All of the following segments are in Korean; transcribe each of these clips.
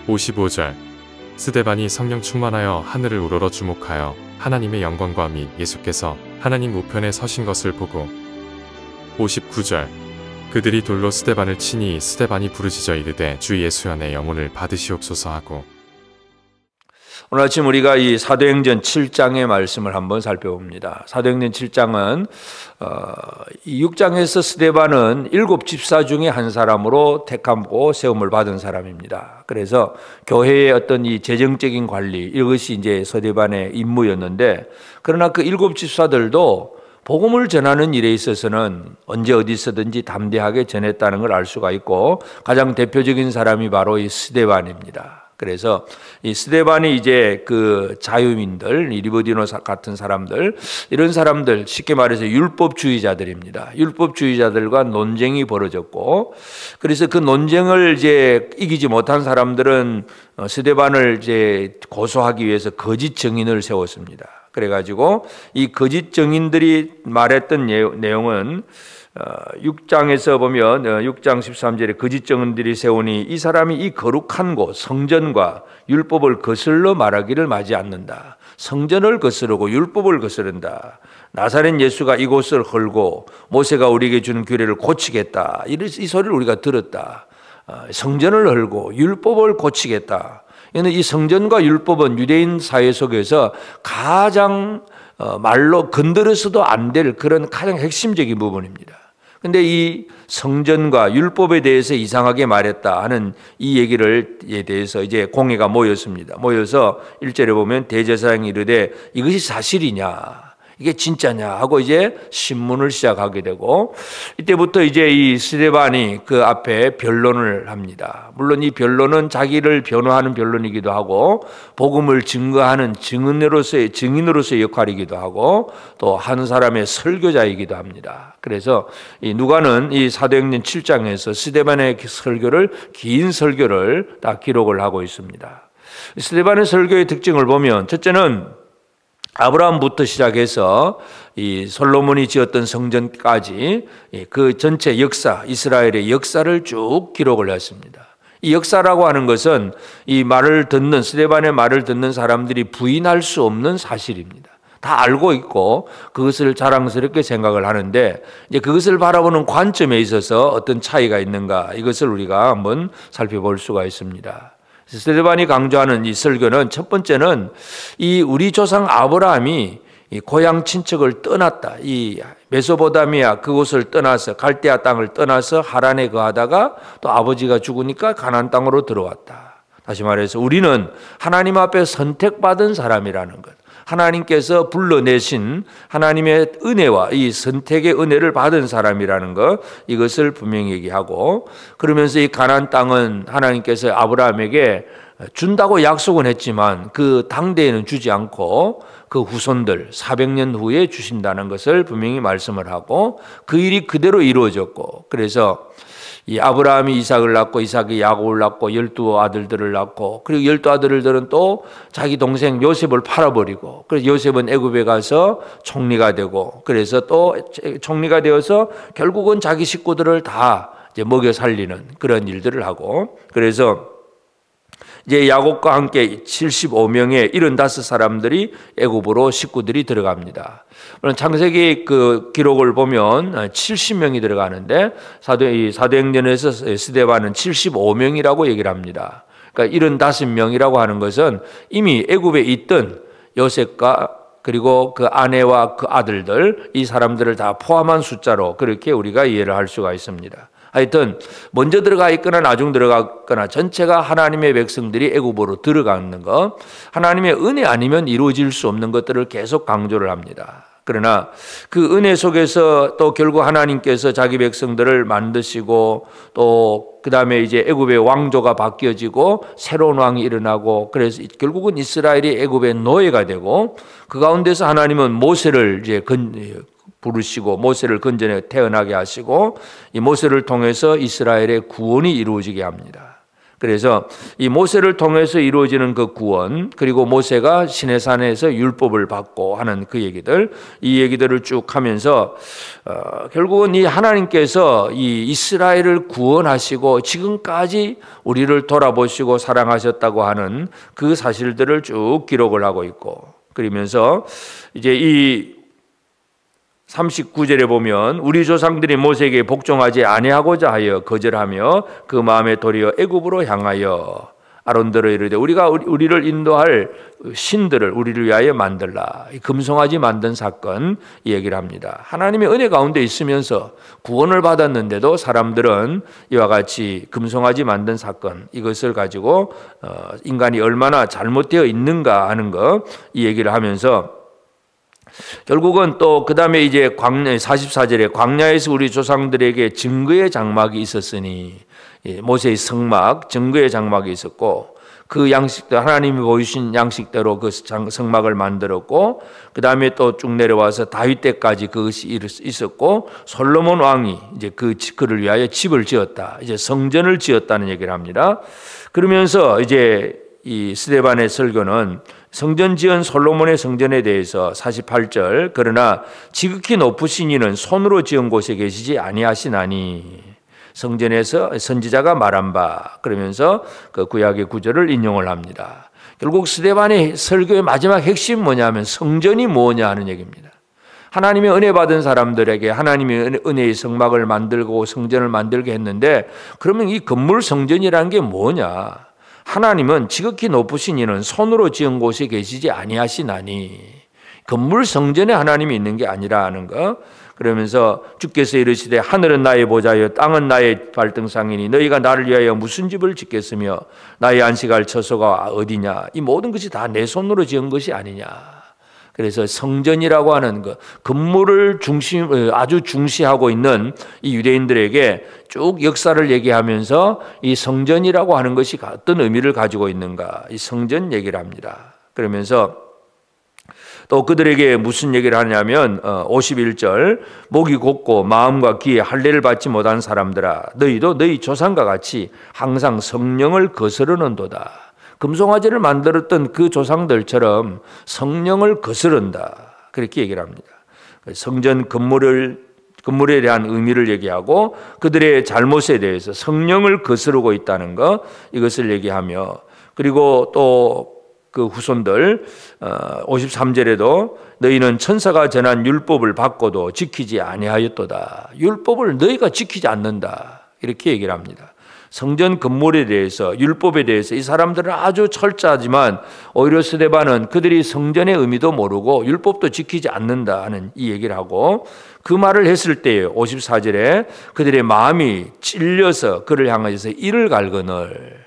55절 스데반이 성령 충만하여 하늘을 우러러 주목하여 하나님의 영광과 및 예수께서 하나님 우편에 서신 것을 보고 59절 그들이 돌로 스데반을 치니 스데반이 부르짖어 이르되 주 예수 안에 영혼을 받으시옵소서 하고. 오늘 아침 우리가 이 사도행전 7장의 말씀을 한번 살펴봅니다. 사도행전 7장은 이 6장에서 스데반은 7집사 중에 한 사람으로 택함고 세움을 받은 사람입니다. 그래서 교회의 어떤 이 재정적인 관리, 이것이 이제 스데반의 임무였는데, 그러나 그 7집사들도 복음을 전하는 일에 있어서는 언제 어디서든지 담대하게 전했다는 걸 알 수가 있고, 가장 대표적인 사람이 바로 이 스데반입니다. 그래서 이 스데반이 이제 그 자유민들, 리버디노 같은 사람들, 이런 사람들, 쉽게 말해서 율법주의자들입니다. 율법주의자들과 논쟁이 벌어졌고, 그래서 그 논쟁을 이제 이기지 못한 사람들은 스데반을 이제 고소하기 위해서 거짓 증인을 세웠습니다. 그래가지고 이 거짓 증인들이 말했던 내용은 6장에서 보면 6장 13절에 거짓 증인들이 세우니 이 사람이 이 거룩한 곳 성전과 율법을 거슬러 말하기를 마지 않는다. 성전을 거스르고 율법을 거스른다. 나사렛 예수가 이곳을 헐고 모세가 우리에게 준 규례를 고치겠다. 이 소리를 우리가 들었다. 성전을 헐고 율법을 고치겠다. 이 성전과 율법은 유대인 사회 속에서 가장 말로 건드려서도 안 될 그런 가장 핵심적인 부분입니다. 근데 이 성전과 율법에 대해서 이상하게 말했다 하는 이 얘기에 대해서 이제 공회가 모였습니다. 모여서 1절에 보면 대제사장이 이르되 이것이 사실이냐? 이게 진짜냐 하고 이제 신문을 시작하게 되고, 이때부터 이제 이 스데반이 그 앞에 변론을 합니다. 물론 이 변론은 자기를 변호하는 변론이기도 하고 복음을 증거하는 증인으로서의 역할이기도 하고 또 한 사람의 설교자이기도 합니다. 그래서 이 누가는 이 사도행전 7장에서 스데반의 설교를, 긴 설교를 다 기록을 하고 있습니다. 스데반의 설교의 특징을 보면, 첫째는 아브라함부터 시작해서 이 솔로몬이 지었던 성전까지 그 전체 역사, 이스라엘의 역사를 쭉 기록을 했습니다. 이 역사라고 하는 것은 이 말을 듣는, 스데반의 말을 듣는 사람들이 부인할 수 없는 사실입니다. 다 알고 있고 그것을 자랑스럽게 생각을 하는데, 이제 그것을 바라보는 관점에 있어서 어떤 차이가 있는가, 이것을 우리가 한번 살펴볼 수가 있습니다. 스데반이 강조하는 이 설교는, 첫 번째는 이 우리 조상 아브라함이 이 고향 친척을 떠났다. 이 메소포타미아 그곳을 떠나서 갈대아 땅을 떠나서 하란에 거하다가 또 아버지가 죽으니까 가나안 땅으로 들어왔다. 다시 말해서 우리는 하나님 앞에 선택받은 사람이라는 것, 하나님께서 불러내신 하나님의 은혜와 이 선택의 은혜를 받은 사람이라는 것, 이것을 분명히 얘기하고, 그러면서 이 가나안 땅은 하나님께서 아브라함에게 준다고 약속은 했지만 그 당대에는 주지 않고 그 후손들 400년 후에 주신다는 것을 분명히 말씀을 하고, 그 일이 그대로 이루어졌고, 그래서 이 아브라함이 이삭을 낳고 이삭이 야곱을 낳고 12아들들을 낳고, 그리고 12아들들은 또 자기 동생 요셉을 팔아버리고, 그래서 요셉은 애굽에 가서 총리가 되고, 그래서 또 총리가 되어서 결국은 자기 식구들을 다 이제 먹여 살리는 그런 일들을 하고, 그래서 이제 야곱과 함께 75명의 75사람들이 애굽으로 식구들이 들어갑니다. 물론 창세기 그 기록을 보면 70명이 들어가는데 사도행전에서 스데반은 75명이라고 얘기를 합니다. 그러니까 75명이라고 하는 것은 이미 애굽에 있던 요셉과 그리고 그 아내와 그 아들들, 이 사람들을 다 포함한 숫자로 그렇게 우리가 이해를 할 수가 있습니다. 하여튼 먼저 들어가 있거나 나중 들어갔거나 전체가 하나님의 백성들이 애굽으로 들어가는 것, 하나님의 은혜 아니면 이루어질 수 없는 것들을 계속 강조를 합니다. 그러나 그 은혜 속에서 또 결국 하나님께서 자기 백성들을 만드시고, 또 그 다음에 이제 애굽의 왕조가 바뀌어지고 새로운 왕이 일어나고, 그래서 결국은 이스라엘이 애굽의 노예가 되고, 그 가운데서 하나님은 모세를 이제 부르시고 모세를 건져내 태어나게 하시고, 이 모세를 통해서 이스라엘의 구원이 이루어지게 합니다. 그래서 이 모세를 통해서 이루어지는 그 구원, 그리고 모세가 시내산에서 율법을 받고 하는 그 얘기들, 이 얘기들을 쭉 하면서 결국은 이 하나님께서 이 이스라엘을 구원하시고 지금까지 우리를 돌아보시고 사랑하셨다고 하는 그 사실들을 쭉 기록을 하고 있고, 그러면서 이제 이 39절에 보면 우리 조상들이 모세에게 복종하지 아니하고자 하여 거절하며 그 마음에 도리어 애굽으로 향하여 아론들어 이르되 우리가 우리를 인도할 신들을 우리를 위하여 만들라. 금송아지 만든 사건 이 얘기를 합니다. 하나님의 은혜 가운데 있으면서 구원을 받았는데도 사람들은 이와 같이 금송아지 만든 사건, 이것을 가지고 인간이 얼마나 잘못되어 있는가 하는 거, 이 얘기를 하면서 결국은 또 그 다음에 이제 44절에 광야에서 우리 조상들에게 증거의 장막이 있었으니, 모세의 성막, 증거의 장막이 있었고, 그 양식대로 하나님이 보이신 양식대로 그 성막을 만들었고, 그 다음에 또 쭉 내려와서 다윗 때까지 그것이 있었고, 솔로몬 왕이 이제 그를 위하여 집을 지었다, 이제 성전을 지었다는 얘기를 합니다. 그러면서 이제 이 스데반의 설교는 성전 지은 솔로몬의 성전에 대해서 48절, 그러나 지극히 높으신 이는 손으로 지은 곳에 계시지 아니하시나니, 성전에서 선지자가 말한 바, 그러면서 그 구약의 구절을 인용을 합니다. 결국 스데반의 설교의 마지막 핵심이 뭐냐면 성전이 뭐냐 하는 얘기입니다. 하나님의 은혜 받은 사람들에게 하나님의 은혜의 성막을 만들고 성전을 만들게 했는데, 그러면 이 건물 성전이라는 게 뭐냐? 하나님은 지극히 높으신 이는 손으로 지은 곳에 계시지 아니하시나니, 건물 성전에 하나님이 있는 게 아니라는 거. 그러면서 주께서 이르시되 하늘은 나의 보좌여 땅은 나의 발등상이니 너희가 나를 위하여 무슨 집을 짓겠으며 나의 안식할 처소가 어디냐? 이 모든 것이 다 내 손으로 지은 것이 아니냐. 그래서 성전이라고 하는 것, 건물을 아주 중시하고 있는 이 유대인들에게 쭉 역사를 얘기하면서 이 성전이라고 하는 것이 어떤 의미를 가지고 있는가, 이 성전 얘기를 합니다. 그러면서 또 그들에게 무슨 얘기를 하냐면 51절, 목이 곧고 마음과 귀에 할례를 받지 못한 사람들아, 너희도 너희 조상과 같이 항상 성령을 거스르는도다. 금송아지를 만들었던 그 조상들처럼 성령을 거스른다, 그렇게 얘기를 합니다. 성전 건물에 대한 의미를 얘기하고 그들의 잘못에 대해서 성령을 거스르고 있다는 것, 이것을 얘기하며, 그리고 또 그 후손들 53절에도 너희는 천사가 전한 율법을 받고도 지키지 아니하였도다. 율법을 너희가 지키지 않는다, 이렇게 얘기를 합니다. 성전 건물에 대해서, 율법에 대해서 이 사람들은 아주 철저하지만 오히려 스데반은 그들이 성전의 의미도 모르고 율법도 지키지 않는다 하는 이 얘기를 하고, 그 말을 했을 때 54절에 그들의 마음이 찔려서 그를 향하여서 이를 갈거늘,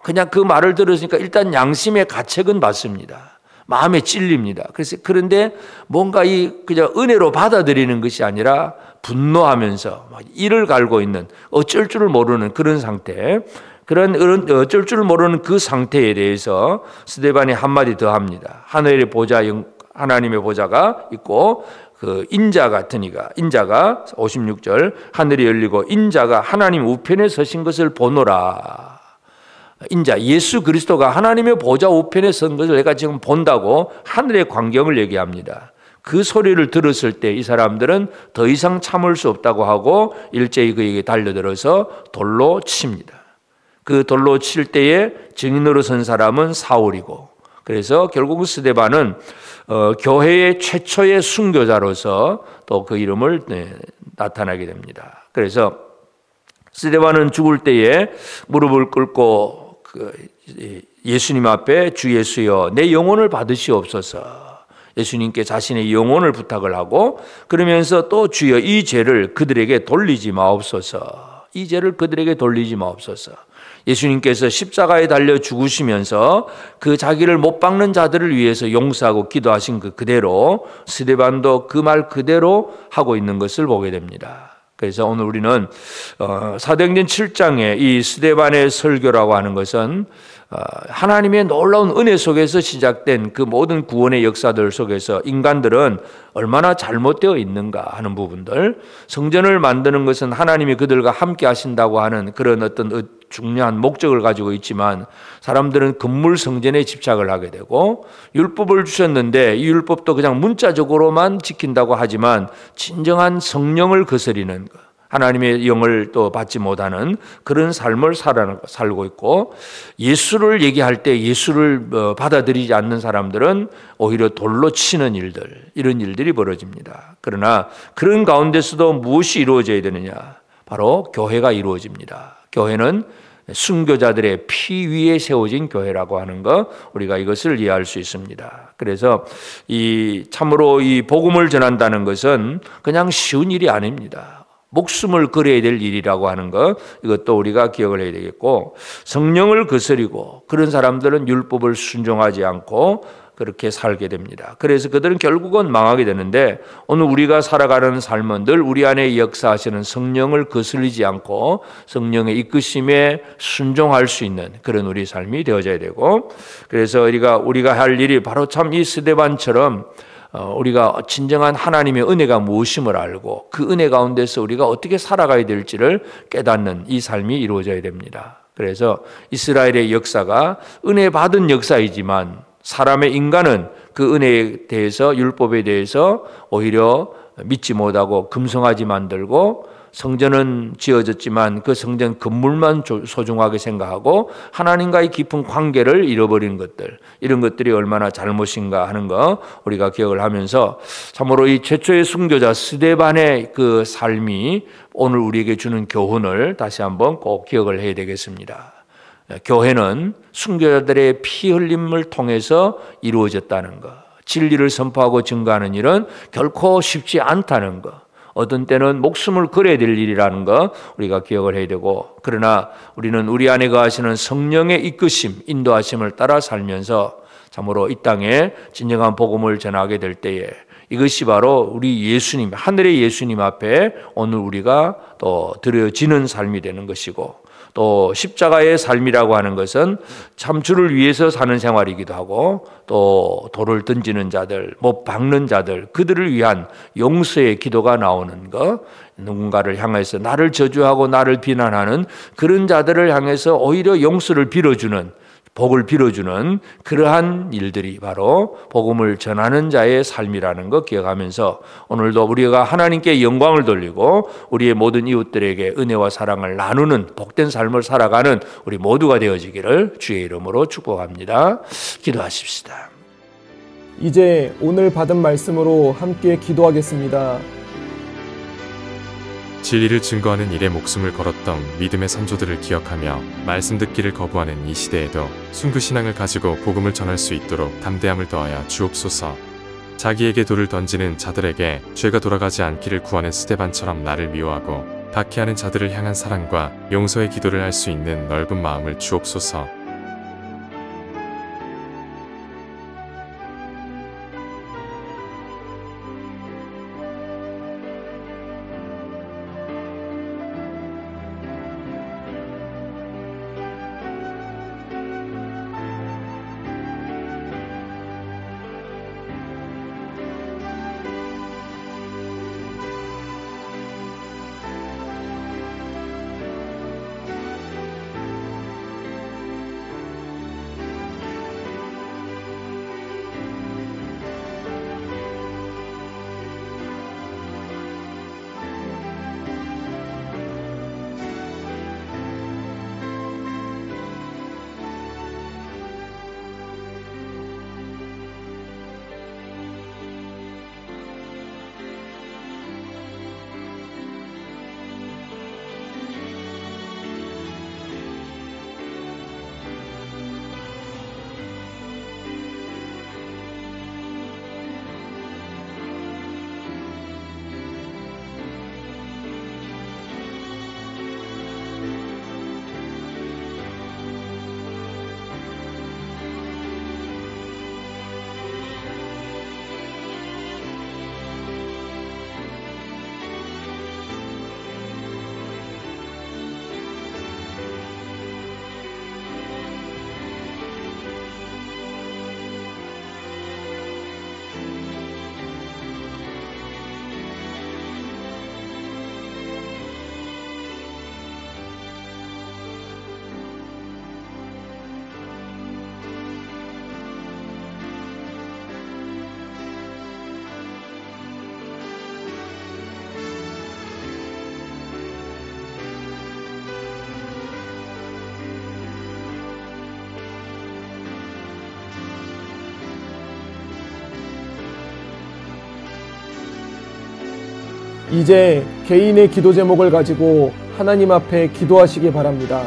그냥 그 말을 들으니까 일단 양심의 가책은 받습니다. 마음에 찔립니다. 그런데 뭔가 그냥 은혜로 받아들이는 것이 아니라 분노하면서 이를 갈고 있는, 어쩔 줄을 모르는 그런 상태, 그런 어쩔 줄을 모르는 그 상태에 대해서 스데반이 한마디 더 합니다. 하늘의 보좌, 하나님의 보좌가 있고 그 인자 같으니까, 인자가 56절, 하늘이 열리고 인자가 하나님 우편에 서신 것을 보노라. 인자, 예수 그리스도가 하나님의 보좌 우편에 선 것을 내가 지금 본다고 하늘의 광경을 얘기합니다. 그 소리를 들었을 때 이 사람들은 더 이상 참을 수 없다고 하고 일제히 그에게 달려들어서 돌로 칩니다. 그 돌로 칠 때에 증인으로 선 사람은 사울이고, 그래서 결국 스데반은 교회의 최초의 순교자로서 또 그 이름을 나타나게 됩니다. 그래서 스데반은 죽을 때에 무릎을 꿇고 예수님 앞에 주 예수여 내 영혼을 받으시옵소서, 예수님께 자신의 영혼을 부탁을 하고, 그러면서 또 주여 이 죄를 그들에게 돌리지 마옵소서, 이 죄를 그들에게 돌리지 마옵소서. 예수님께서 십자가에 달려 죽으시면서 그 자기를 못 박는 자들을 위해서 용서하고 기도하신 그 그대로 스데반도 그 말 그대로 하고 있는 것을 보게 됩니다. 그래서 오늘 우리는 사도행전 7장에 이 스데반의 설교라고 하는 것은 하나님의 놀라운 은혜 속에서 시작된 그 모든 구원의 역사들 속에서 인간들은 얼마나 잘못되어 있는가 하는 부분들, 성전을 만드는 것은 하나님이 그들과 함께 하신다고 하는 그런 어떤 중요한 목적을 가지고 있지만 사람들은 건물 성전에 집착을 하게 되고, 율법을 주셨는데 이 율법도 그냥 문자적으로만 지킨다고 하지만 진정한 성령을 거스리는 것, 하나님의 영을 또 받지 못하는 그런 삶을 살고 있고, 예수를 얘기할 때 예수를 받아들이지 않는 사람들은 오히려 돌로 치는 일들, 이런 일들이 벌어집니다. 그러나 그런 가운데서도 무엇이 이루어져야 되느냐? 바로 교회가 이루어집니다. 교회는 순교자들의 피 위에 세워진 교회라고 하는 것, 우리가 이것을 이해할 수 있습니다. 그래서 참으로 이 복음을 전한다는 것은 그냥 쉬운 일이 아닙니다. 목숨을 걸어야 될 일이라고 하는 것, 이것도 우리가 기억을 해야 되겠고, 성령을 거스리고 그런 사람들은 율법을 순종하지 않고 그렇게 살게 됩니다. 그래서 그들은 결국은 망하게 되는데, 오늘 우리가 살아가는 삶은 늘 우리 안에 역사하시는 성령을 거스르지 않고 성령의 이끄심에 순종할 수 있는 그런 우리 삶이 되어져야 되고, 그래서 우리가 할 일이 바로 참 이 스데반처럼 우리가 진정한 하나님의 은혜가 무엇임을 알고 그 은혜 가운데서 우리가 어떻게 살아가야 될지를 깨닫는 이 삶이 이루어져야 됩니다. 그래서 이스라엘의 역사가 은혜 받은 역사이지만 사람의 인간은 그 은혜에 대해서, 율법에 대해서 오히려 믿지 못하고 금성하지 만들고, 성전은 지어졌지만 그 성전 건물만 소중하게 생각하고 하나님과의 깊은 관계를 잃어버리는 것들, 이런 것들이 얼마나 잘못인가 하는 거 우리가 기억을 하면서, 참으로 이 최초의 순교자 스데반의 그 삶이 오늘 우리에게 주는 교훈을 다시 한번 꼭 기억을 해야 되겠습니다. 교회는 순교자들의 피 흘림을 통해서 이루어졌다는 것, 진리를 선포하고 증거하는 일은 결코 쉽지 않다는 것, 어떤 때는 목숨을 걸어야 될 일이라는 거 우리가 기억을 해야 되고, 그러나 우리는 우리 안에 거하시는 성령의 이끄심, 인도하심을 따라 살면서 참으로 이 땅에 진정한 복음을 전하게 될 때에 이것이 바로 우리 예수님, 하늘의 예수님 앞에 오늘 우리가 또 드려지는 삶이 되는 것이고, 또 십자가의 삶이라고 하는 것은 참 주를 위해서 사는 생활이기도 하고, 또 돌을 던지는 자들, 못 박는 자들, 그들을 위한 용서의 기도가 나오는 것, 누군가를 향해서 나를 저주하고 나를 비난하는 그런 자들을 향해서 오히려 용서를 빌어주는, 복을 빌어주는 그러한 일들이 바로 복음을 전하는 자의 삶이라는 것 기억하면서, 오늘도 우리가 하나님께 영광을 돌리고 우리의 모든 이웃들에게 은혜와 사랑을 나누는 복된 삶을 살아가는 우리 모두가 되어지기를 주의 이름으로 축복합니다. 기도하십시다. 이제 오늘 받은 말씀으로 함께 기도하겠습니다. 진리를 증거하는 일에 목숨을 걸었던 믿음의 선조들을 기억하며 말씀 듣기를 거부하는 이 시대에도 순교신앙을 가지고 복음을 전할 수 있도록 담대함을 더하여 주옵소서. 자기에게 돌을 던지는 자들에게 죄가 돌아가지 않기를 구하는 스데반처럼 나를 미워하고 박해하는 자들을 향한 사랑과 용서의 기도를 할 수 있는 넓은 마음을 주옵소서. 이제 개인의 기도 제목을 가지고 하나님 앞에 기도하시기 바랍니다.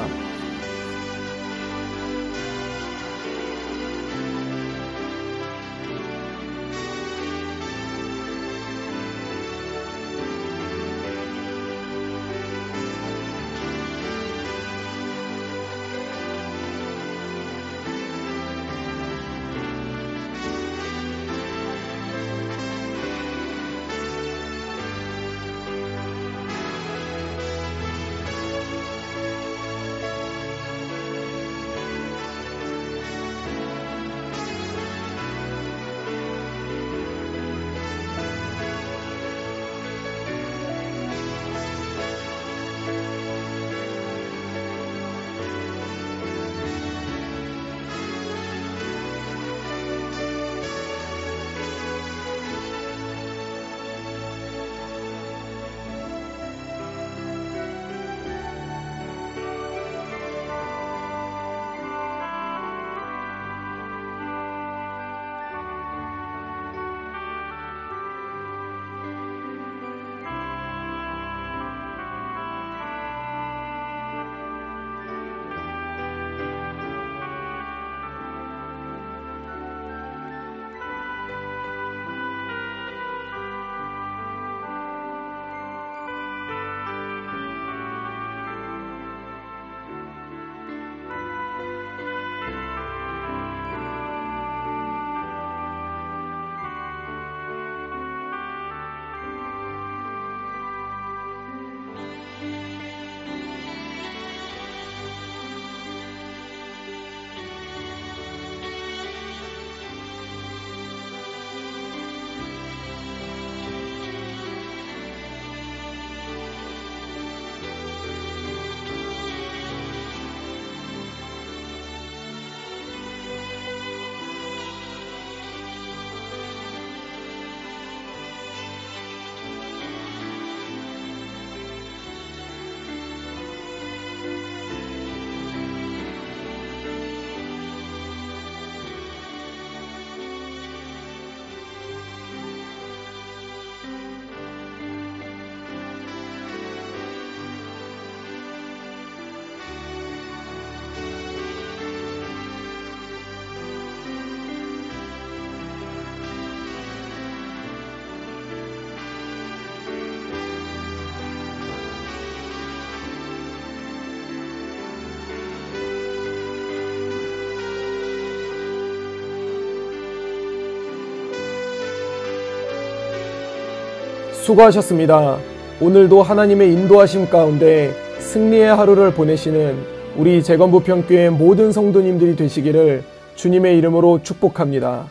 수고하셨습니다. 오늘도 하나님의 인도하심 가운데 승리의 하루를 보내시는 우리 재건부평교회 모든 성도님들이 되시기를 주님의 이름으로 축복합니다.